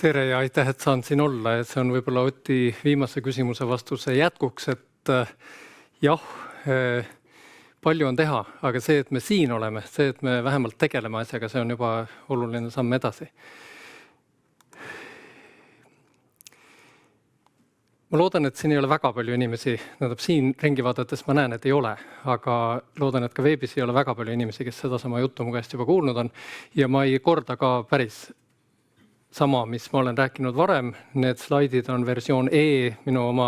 Tere ja aitäh, et saan siin olla. Ja see on võib-olla Oti viimase küsimuse vastuse jätkuks, et jah, palju on teha, aga see, et me siin oleme, see, et me vähemalt tegeleme asjaga, see on juba oluline samm edasi. Ma loodan, et siin ei ole väga palju inimesi, siin ringi vaadates ma näen, et ei ole, aga loodan, et ka veebis ei ole väga palju inimesi, kes seda sama juttu mu käest juba kuulnud on. Ja ma ei korda ka päris sama, mis ma olen rääkinud varem. Need slaidid on versioon E minu oma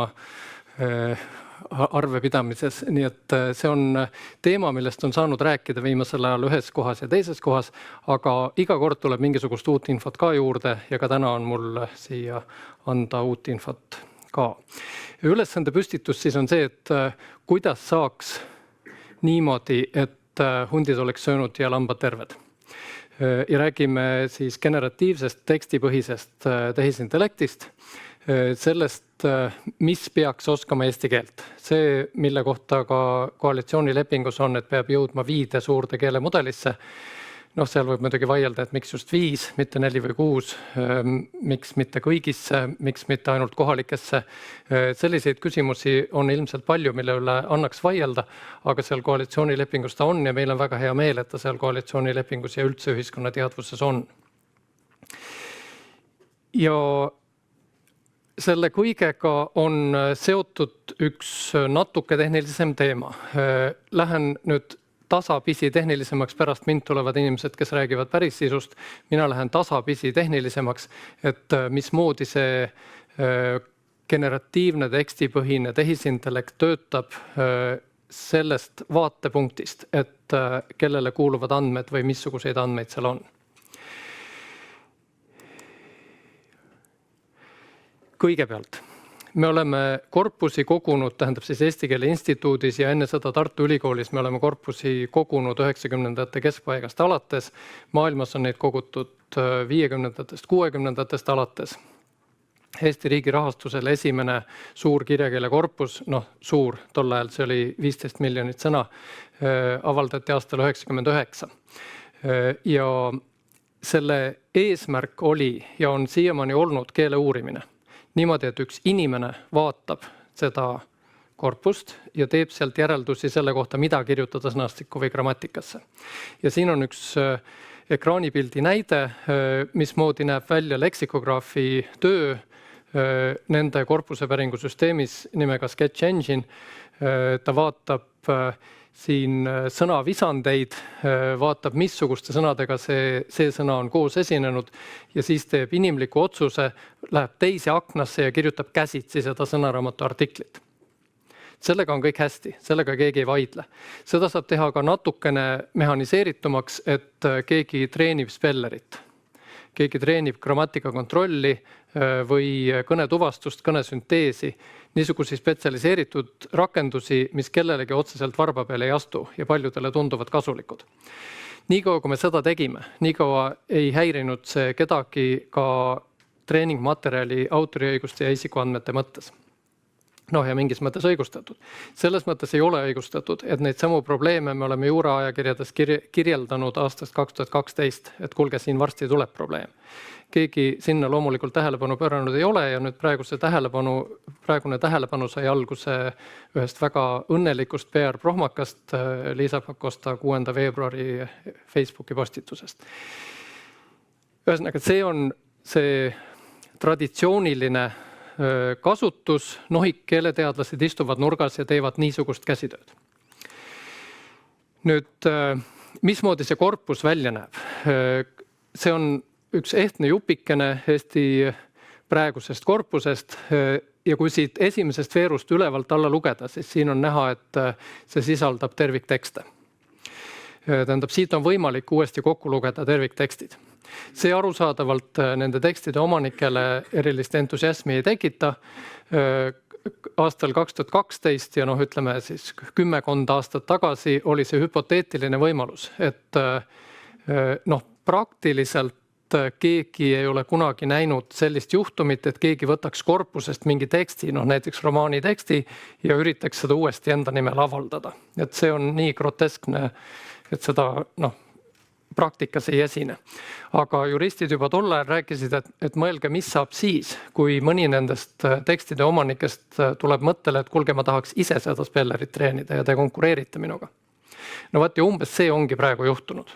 arvepidamises. Nii et see on teema, millest on saanud rääkida viimasel ajal ühes kohas ja teises kohas, aga iga kord tuleb mingisugust uut infot ka juurde ja ka täna on mul siia anda uut infot ka. Ülesande püstitus siis on see, et kuidas saaks niimoodi, et hundid oleks söönud ja lambad terved. Ja räägime siis generatiivsest tekstipõhisest tehisintellektist, sellest, mis peaks oskama eesti keelt. See, mille kohta ka koalitsioonilepingus on, et peab jõudma 5 suurde keelemudelisse. Seal võib muidugi vaielda, et miks just 5, mitte 4 või 6, miks mitte kõigisse, miks mitte ainult kohalikesse. Selliseid küsimusi on ilmselt palju, mille üle annaks vaielda, aga seal koalitsioonilepingus ta on ja meil on väga hea meel, et ta seal koalitsioonilepingus ja üldse ühiskonna teadvuses on. Ja selle kõigega on seotud üks natuke tehnilisem teema. Lähen nüüd tasapisi tehnilisemaks, pärast mind tulevad inimesed, kes räägivad päris sisust. Mina lähen tasapisi tehnilisemaks, et mismoodi see generatiivne tekstipõhine tehisintellekt töötab sellest vaatepunktist, et kellele kuuluvad andmed või missuguseid andmeid seal on. Kõigepealt. Me oleme korpusi kogunud, tähendab siis Eesti Keele Instituudis ja enne seda Tartu Ülikoolis me oleme korpusi kogunud 90ndate keskpaigast alates. Maailmas on neid kogutud 50ndast, 60ndast alates. Eesti riigi rahastusel esimene suur kirjakeele korpus, suur, tol ajal see oli 15 miljonit sõna, avaldati aastal 1999. Ja selle eesmärk oli ja on siiamaani olnud keele uurimine. Niimoodi, et üks inimene vaatab seda korpust ja teeb sealt järeldusi selle kohta, mida kirjutada sõnastikku või grammatikasse. Ja siin on üks ekraanipildi näide, mismoodi näeb välja leksikograafi töö nende korpusepäringusüsteemis nimega Sketch Engine. Ta vaatab siin sõnavisandeid, vaatab, missuguste sõnadega see sõna on koos esinenud ja siis teeb inimliku otsuse, läheb teise aknasse ja kirjutab käsitsi seda sõnaraamatu artiklit. Sellega on kõik hästi, sellega keegi ei vaidle. Seda saab teha ka natukene mehaniseeritumaks, et keegi treenib spellerit. Keegi treenib grammatikakontrolli või kõnetuvastust, kõnesünteesi, niisugusi spetsialiseeritud rakendusi, mis kellelegi otseselt varba peale ei astu ja paljudele tunduvad kasulikud. Niikaua, kui me seda tegime, niikaua ei häirinud see kedagi ka treeningmaterjali autoriõiguste ja isikuandmete mõttes. Ja mingis mõttes õigustatud. Selles mõttes ei ole õigustatud, et neid samu probleeme me oleme juuraajakirjades kirjeldanud aastast 2012, et kuulge, siin varsti tuleb probleem. Keegi sinna loomulikult tähelepanu pööranud ei ole ja nüüd praegune tähelepanu sai alguse ühest väga õnnelikust PR-prohmakast Liisa Pakosta 6. veebruari Facebooki postitusest. Ühesõnaga, see on see traditsiooniline kasutus, keeleteadlased istuvad nurgas ja teevad niisugust käsitööd. Nüüd, mismoodi see korpus välja näeb? See on üks ehtne jupikene Eesti praegusest korpusest ja kui siit esimesest veerust ülevalt alla lugeda, siis siin on näha, et see sisaldab terviktekste. Tähendab, siit on võimalik uuesti kokku lugeda terviktekstid. See arusaadavalt nende tekstide omanikele erilist entusiasmi ei tekita. Aastal 2012 ja ütleme siis 10 aastat tagasi oli see hüpoteetiline võimalus, et praktiliselt keegi ei ole kunagi näinud sellist juhtumit, et keegi võtaks korpusest mingi teksti, näiteks romaani teksti ja üritaks seda uuesti enda nimel avaldada. Et see on nii groteskne, et seda praktikas ei esine. Aga juristid juba tol ajal rääkisid, et mõelge, mis saab siis, kui mõni nendest tekstide omanikest tuleb mõttele, et kuulge, ma tahaks ise seda spellerit treenida ja te konkureerite minuga. No vaat ja umbes see ongi praegu juhtunud.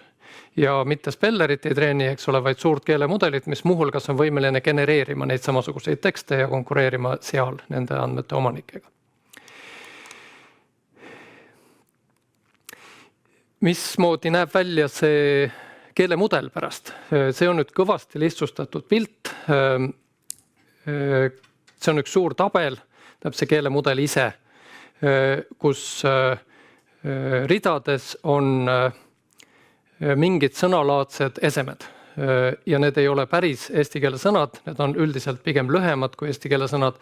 Ja mitte spellerit ei treeni, eks ole, vaid suurt keelemudelit, mis muuhulgas on võimeline genereerima neid samasuguseid tekste ja konkureerima seal nende andmete omanikega. Mismoodi näeb välja see keelemudel pärast? See on nüüd kõvasti lihtsustatud pilt. See on üks suur tabel, tähendab see keelemudel ise, kus ridades on mingid sõnalaadsed esemed. Ja need ei ole päris eesti keele sõnad, need on üldiselt pigem lühemad kui eesti keele sõnad.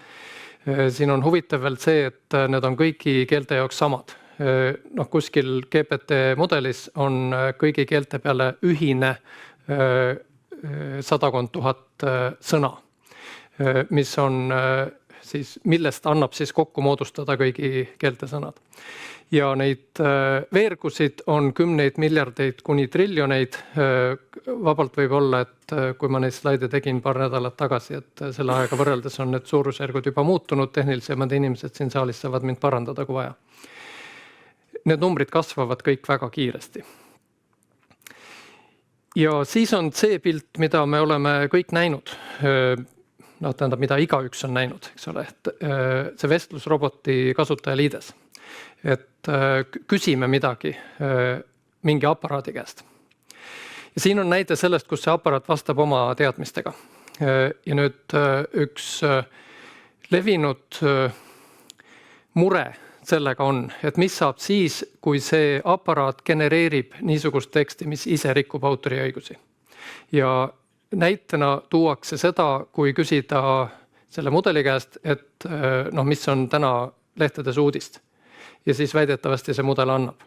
Siin on huvitav veel see, et need on kõigi keelte jaoks samad. Kuskil GPT mudelis on kõigi keelte peale ühine 100 000 sõna, mis on siis, millest annab siis kokku moodustada kõigi keelte sõnad. Ja neid veergusid on 10 miljardeid kuni triljoneid. Vabalt võib olla, et kui ma neid slaide tegin paar nädalat tagasi, et selle aega võrreldes on need suurusjärgud juba muutunud, tehnilisemad inimesed siin saalis saavad mind parandada, kui vaja. Need numbrid kasvavad kõik väga kiiresti. Ja siis on see pilt, mida me oleme kõik näinud. Tähendab, mida igaüks on näinud, eks ole. See vestlusroboti kasutajaliides. Et küsime midagi mingi aparaadi käest. Ja siin on näide sellest, kus see aparaat vastab oma teadmistega. Ja nüüd üks levinud mure sellega on, et mis saab siis, kui see aparaat genereerib niisugust teksti, mis ise rikub autoriõigusi. Ja näitena tuuakse seda, kui küsida selle mudeli käest, et mis on täna lehtedes uudist. Ja siis väidetavasti see mudel annab.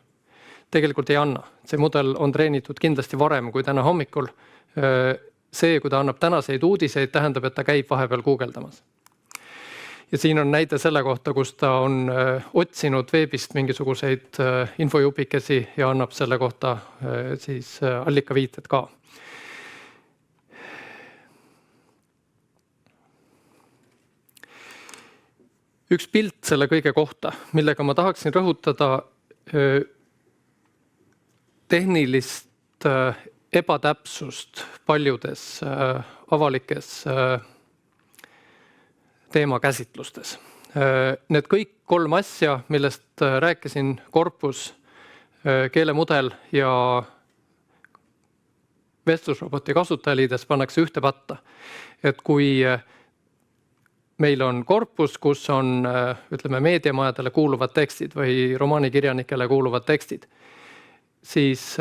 Tegelikult ei anna. See mudel on treenitud kindlasti varem kui täna hommikul. See, kui ta annab tänaseid uudiseid, tähendab, et ta käib vahepeal guugeldamas. Ja siin on näide selle kohta, kus ta on otsinud veebist mingisuguseid infojupikesi ja annab selle kohta siis allikaviited ka. Üks pilt selle kõige kohta, millega ma tahaksin rõhutada tehnilist ebatäpsust paljudes avalikes teemakäsitlustes. Need kõik 3 asja, millest rääkisin, korpus, keelemudel ja vestlusroboti kasutajaliides pannakse ühte patta. Et kui meil on korpus, kus on, ütleme, meediamajadele kuuluvad tekstid või romaanikirjanikele kuuluvad tekstid, siis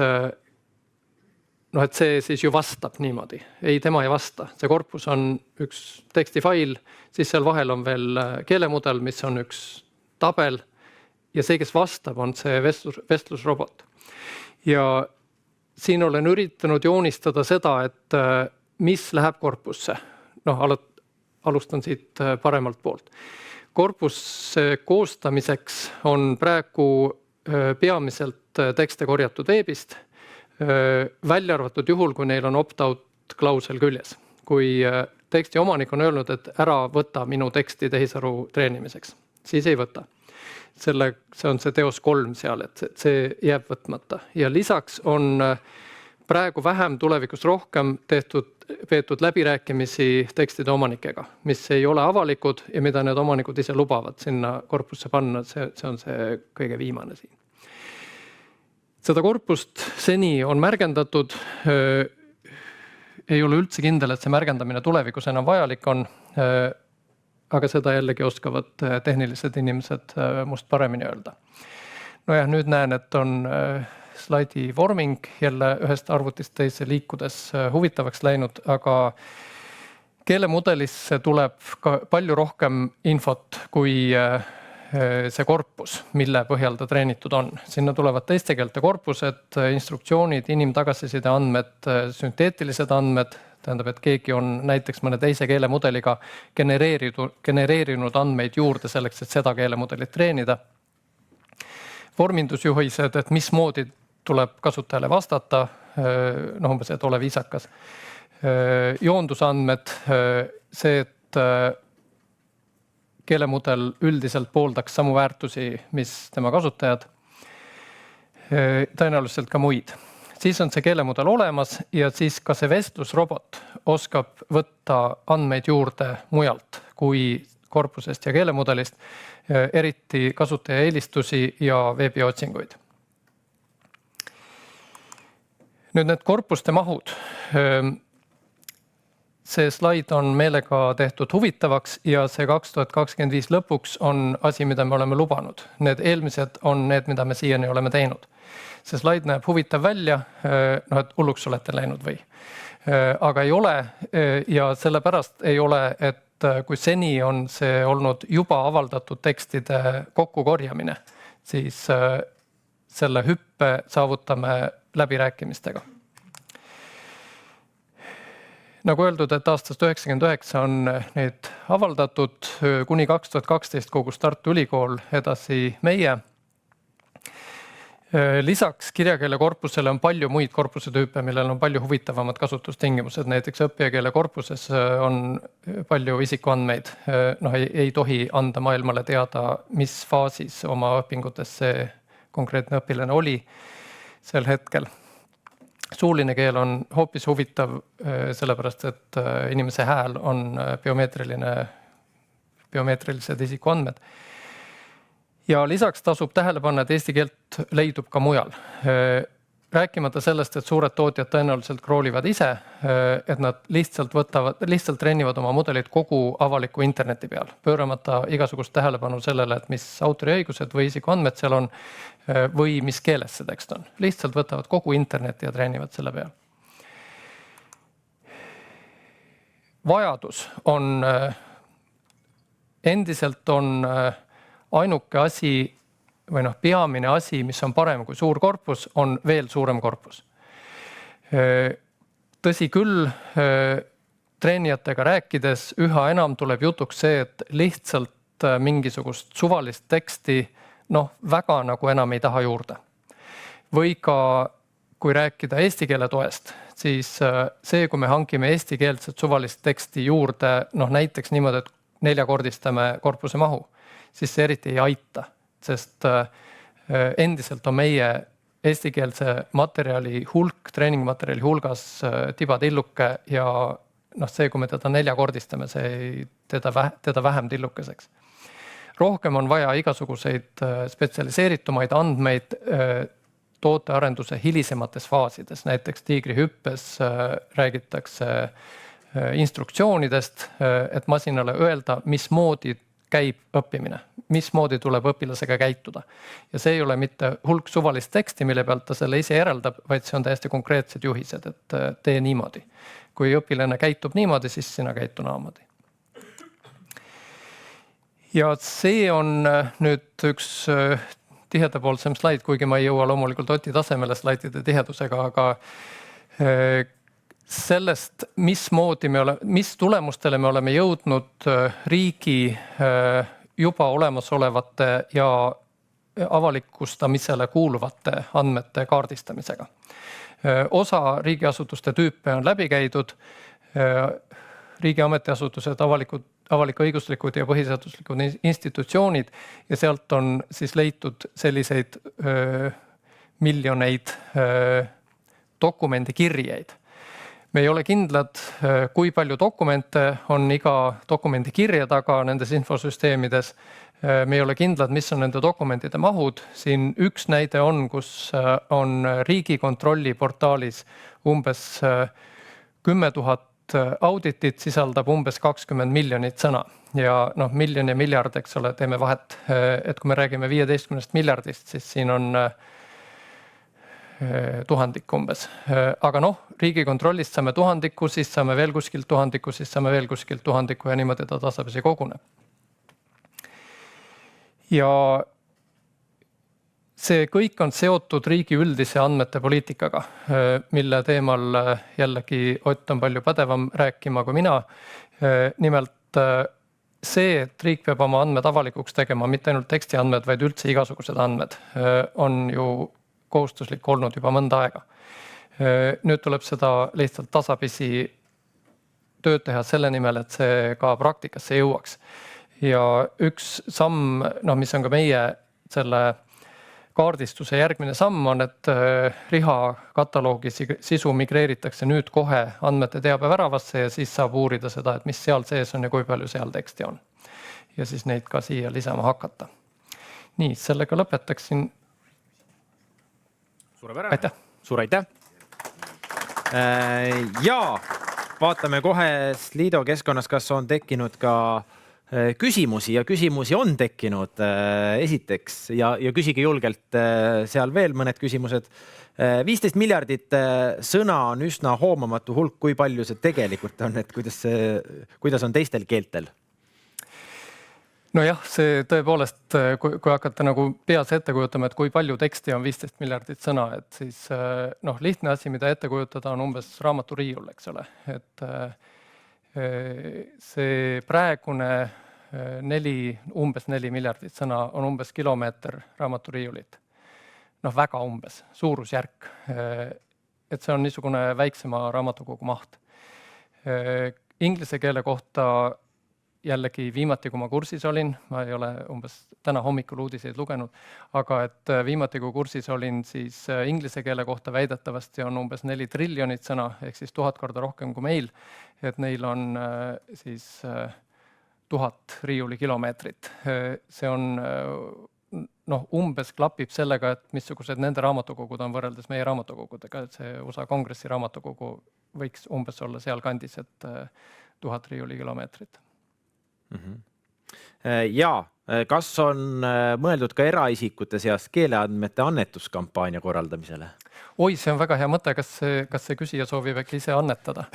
et see siis ju vastab niimoodi. Ei, tema ei vasta. See korpus on üks tekstifail, siis seal vahel on veel keelemudel, mis on üks tabel ja see, kes vastab, on see vestlusrobot. Ja siin olen üritanud joonistada seda, et mis läheb korpusse. Alustan siit paremalt poolt. Korpusse koostamiseks on praegu peamiselt tekste korjatud veebist, välja arvatud juhul, kui neil on opt-out klausel küljes. Kui teksti omanik on öelnud, et ära võta minu teksti tehisaru treenimiseks, siis ei võta. See on see teos 3 seal, et see jääb võtmata. Ja lisaks on praegu vähem, tulevikus rohkem peetud läbirääkimisi tekstide omanikega, mis ei ole avalikud ja mida need omanikud ise lubavad sinna korpusse panna. See on see kõige viimane siin. Seda korpust seni on märgendatud, ei ole üldse kindel, et see märgendamine tulevikus enam vajalik on, aga seda jällegi oskavad tehnilised inimesed must paremini öelda. Nüüd näen, et on slaidi vorming jälle ühest arvutist teise liikudes huvitavaks läinud, aga keelemudelisse tuleb ka palju rohkem infot kui see korpus, mille põhjal ta treenitud on. Sinna tulevad teiste keelte korpused, instruktsioonid, inimtagasiside andmed, sünteetilised andmed, tähendab, et keegi on näiteks mõne teise keelemudeliga genereerinud andmeid juurde selleks, et seda keelemudelit treenida. Vormindusjuhised, et mismoodi tuleb kasutajale vastata, umbes, et ole viisakas. Joondusandmed, see, et keelemudel üldiselt pooldaks samu väärtusi, mis tema kasutajad, tõenäoliselt ka muid. Siis on see keelemudel olemas ja siis ka see vestlusrobot oskab võtta andmeid juurde mujalt kui korpusest ja keelemudelist, eriti kasutaja eelistusi ja veebiotsinguid. Nüüd need korpuste mahud. See slaid on meelega tehtud huvitavaks ja see 2025 lõpuks on asi, mida me oleme lubanud. Need eelmised on need, mida me siiani oleme teinud. See slaid näeb huvitav välja, et hulluks olete läinud või. Aga ei ole ja sellepärast ei ole, et kui seni on see olnud juba avaldatud tekstide kokkukorjamine, siis selle hüppe saavutame läbirääkimistega. Nagu öeldud, et aastast 1999 on need avaldatud, kuni 2012 kogus Tartu Ülikool, edasi meie. Lisaks kirjakeele korpusele on palju muid korpuse tüüpe, millel on palju huvitavamad kasutustingimused. Näiteks õppijakeele korpuses on palju isikuandmeid. Ei tohi anda maailmale teada, mis faasis oma õpingutes see konkreetne õpilane oli sel hetkel. Suuline keel on hoopis huvitav, sellepärast et inimese hääl on biomeetrilised isikuandmed. Ja lisaks tasub tähele panna, et eesti keelt leidub ka mujal. Rääkimata sellest, et suured tootjad tõenäoliselt kroolivad ise, et nad lihtsalt treenivad oma mudelid kogu avaliku interneti peal, pööramata igasugust tähelepanu sellele, et mis autoriõigused või isikuandmed seal on või mis keeles see tekst on. Lihtsalt võtavad kogu interneti ja treenivad selle peal. Vajadus on endiselt ainuke asi või peamine asi, mis on parem kui suur korpus, on veel suurem korpus. Tõsi küll, treenijatega rääkides üha enam tuleb jutuks see, et lihtsalt mingisugust suvalist teksti väga nagu enam ei taha juurde. Või ka, kui rääkida eesti keele toest, siis see, kui me hankime eestikeelset suvalist teksti juurde, näiteks niimoodi, et 4-kordistame korpuse mahu, siis see eriti ei aita, sest endiselt on meie eestikeelse materjali hulk, treeningmaterjali hulgas tibatilluke ja see, kui me teda 4-kordistame, see ei teda vähem tillukeseks. Rohkem on vaja igasuguseid spetsialiseeritumaid andmeid tootearenduse hilisemates faasides. Näiteks tiigrihüppes räägitakse instruktsioonidest, et masinale öelda, mismoodi käib õppimine, mismoodi tuleb õpilasega käituda. Ja see ei ole mitte hulk suvalist teksti, mille pealt ta selle ise järeldab, vaid see on täiesti konkreetsed juhised, et tee niimoodi. Kui õpilane käitub niimoodi, siis sina käitu naamodi. Ja see on nüüd üks tihedapoolsem slaid, kuigi ma ei jõua loomulikult Oti tasemele slaidide tihedusega, aga sellest, mis tulemustele me oleme jõudnud riigi juba olemasolevate ja avalikustamisele kuuluvate andmete kaardistamisega. Osa riigiasutuste tüüpe on läbi käidud, riigi ametiasutused, avalik-õiguslikud ja põhiseaduslikud institutsioonid ja sealt on siis leitud selliseid miljoneid dokumendikirjeid. Me ei ole kindlad, kui palju dokumente on iga dokumendi kirje taga nendes infosüsteemides. Me ei ole kindlad, mis on nende dokumentide mahud. Siin üks näide on, kus on Riigikontrolli portaalis umbes 10 000 auditit, sisaldab umbes 20 miljonit sõna. Ja miljon ja miljard, eks ole, teeme vahet. Et kui me räägime 15 miljardist, siis siin on tuhandik umbes. Aga Riigikontrollist saame tuhandiku, siis saame veel kuskilt tuhandiku, siis saame veel kuskilt tuhandiku ja niimoodi ta tasapisi koguneb. Ja see kõik on seotud riigi üldise andmete poliitikaga, mille teemal jällegi Ott on palju pädevam rääkima kui mina. Nimelt see, et riik peab oma andmed avalikuks tegema, mitte ainult tekstiandmed, vaid üldse igasugused andmed, on ju kohustuslik olnud juba mõnda aega. Nüüd tuleb seda lihtsalt tasapisi tööd teha selle nimel, et see ka praktikasse jõuaks. Ja üks samm, mis on ka meie selle kaardistuse järgmine samm on, et RIHA kataloogi sisu migreeritakse nüüd kohe andmete teabeväravasse ja siis saab uurida seda, et mis seal sees on ja kui palju seal teksti on. Ja siis neid ka siia lisama hakata. Nii, sellega lõpetaksin. Aitäh. Suur aitäh. Ja vaatame kohe Slido keskkonnas, kas on tekkinud ka küsimusi ja küsimusi on tekkinud esiteks ja küsige julgelt seal veel mõned küsimused. 15 miljardit sõna on üsna hoomamatu hulk, kui palju see tegelikult on, et kuidas on teistel keeltel? Nojah, see tõepoolest, kui hakata nagu peas ette kujutama, et kui palju teksti on 15 miljardit sõna, et siis lihtne asi, mida ette kujutada, on umbes raamaturiiul, eks ole. Et see praegune umbes 4 miljardit sõna on umbes kilomeeter raamaturiiulit. Väga umbes, suurusjärk. Et see on niisugune väiksema raamatukogu maht. Inglise keele kohta jällegi viimati, kui ma kursis olin, ma ei ole umbes täna hommikul uudiseid lugenud, aga et viimati, kui kursis olin, siis inglise keele kohta väidetavasti on umbes 4 triljonit sõna, ehk siis 1000 korda rohkem kui meil, et neil on siis 1000 riiulikilomeetrit. See on umbes klapib sellega, et missugused nende raamatukogud on võrreldes meie raamatukogudega, et see USA Kongressi raamatukogu võiks umbes olla seal kandis, et 1000 riiulikilomeetrit. Ja kas on mõeldud ka eraisikute seas keeleandmete annetuskampaania korraldamisele? Oi, see on väga hea mõte, kas see küsija soovib äkki ise annetada?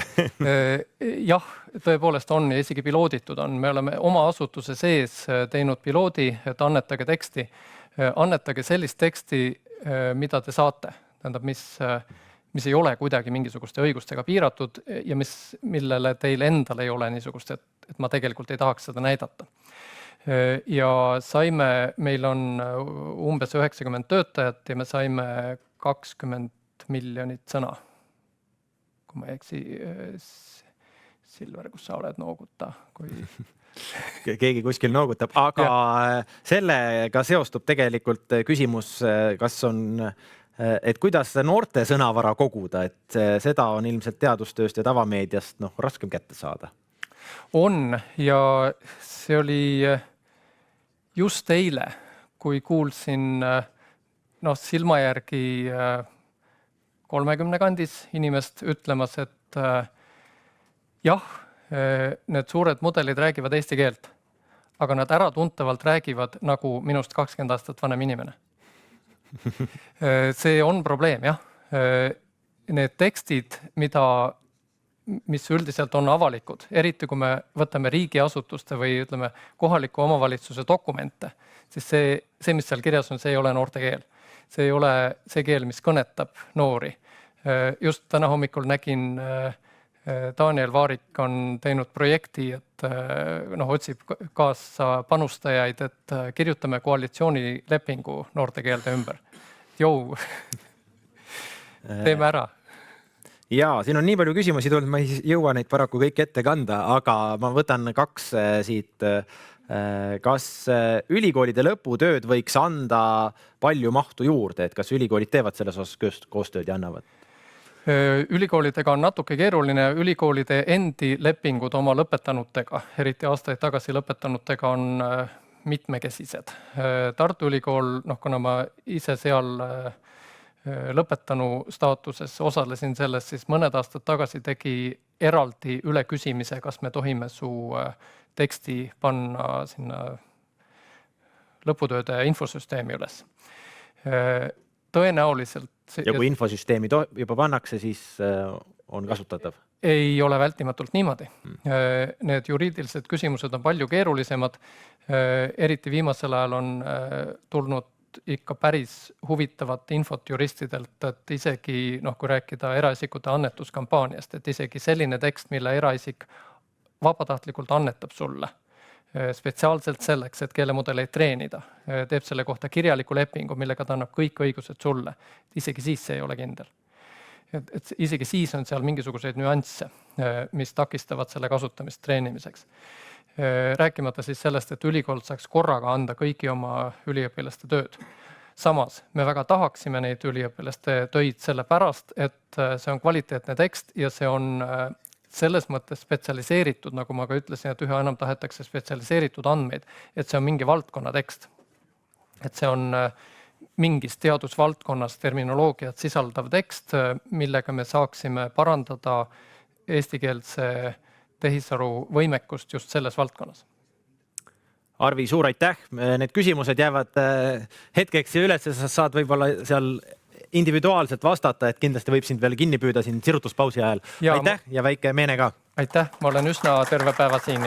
Jah, tõepoolest on ja isegi pilooditud on. Me oleme oma asutuse sees teinud piloodi, et annetage teksti. Annetage sellist teksti, mida te saate. Tähendab, mis ei ole kuidagi mingisuguste õigustega piiratud ja millele teil endal ei ole niisugust, et ma tegelikult ei tahaks seda näidata. Ja meil on umbes 90 töötajat ja me saime 20 miljonit sõna. Kui ma ei eksi, Silver, kus sa oled, nooguta. Keegi kuskil noogutab, aga sellega seostub tegelikult küsimus, kas on, et kuidas noorte sõnavara koguda, et seda on ilmselt teadustööst ja tavameediast raskem kätte saada. On ja see oli just eile, kui kuulsin silma järgi 30 kandis inimest ütlemas, et jah, need suured mudelid räägivad eesti keelt, aga nad äratuntavalt räägivad nagu minust 20 aastat vanem inimene. See on probleem, jah. Need tekstid, mis üldiselt on avalikud, eriti kui me võtame riigiasutuste või ütleme kohaliku omavalitsuse dokumente, siis see, mis seal kirjas on, see ei ole noorte keel. See ei ole see keel, mis kõnetab noori. Just täna hommikul nägin, Daniel Vaarik on teinud projekti, et otsib kaasa panustajaid, et kirjutame koalitsioonilepingu noorte keelde ümber. Jou, teeme ära. Ja, siin on nii palju küsimusi tulnud, ma ei jõua neid paraku kõik ette kanda, aga ma võtan 2 siit. Kas ülikoolide lõputööd võiks anda palju mahtu juurde, et kas ülikoolid teevad selles osas koostööd ja annavad? Ülikoolidega on natuke keeruline. Ülikoolide endi lepingud oma lõpetanutega, eriti aastaid tagasi lõpetanutega, on mitmekesised. Tartu Ülikool, kuna ma ise seal lõpetanu staatuses osalesin selles, siis mõned aastad tagasi tegi eraldi üleküsimise, kas me tohime su teksti panna sinna lõputööde infosüsteemi üles. Tõenäoliselt. Ja kui infosüsteemi juba pannakse, siis on kasutatav? Ei ole vältimatult niimoodi. Need juriidilised küsimused on palju keerulisemad. Eriti viimasel ajal on tulnud ikka päris huvitavat infot juristidelt, et isegi, kui rääkida eraisikute annetuskampaaniast, et isegi selline tekst, mille eraisik vabatahtlikult annetab sulle spetsiaalselt selleks, et keelemudeleid treenida, teeb selle kohta kirjaliku lepingu, millega ta annab kõik õigused sulle. Isegi siis see ei ole kindel. et isegi siis on seal mingisuguseid nüansse, mis takistavad selle kasutamist treenimiseks. Rääkimata siis sellest, et ülikool saaks korraga anda kõigi oma üliõpilaste tööd. Samas me väga tahaksime neid üliõpilaste töid sellepärast, et see on kvaliteetne tekst ja see on selles mõttes spetsialiseeritud, nagu ma ka ütlesin, et üha enam tahetakse spetsialiseeritud andmeid, et see on mingi valdkonna tekst. Et see on mingis teadusvaldkonnas terminoloogiat sisaldav tekst, millega me saaksime parandada eestikeelse tehisaru võimekust just selles valdkonnas. Arvi, suur aitäh! Need küsimused jäävad hetkeks ja üles, sa saad võib-olla seal individuaalselt vastata, et kindlasti võib sind veel kinni püüda siin sirutuspausi ajal. Aitäh ja väike meene ka! Aitäh, ma olen üsna terve päeva siin.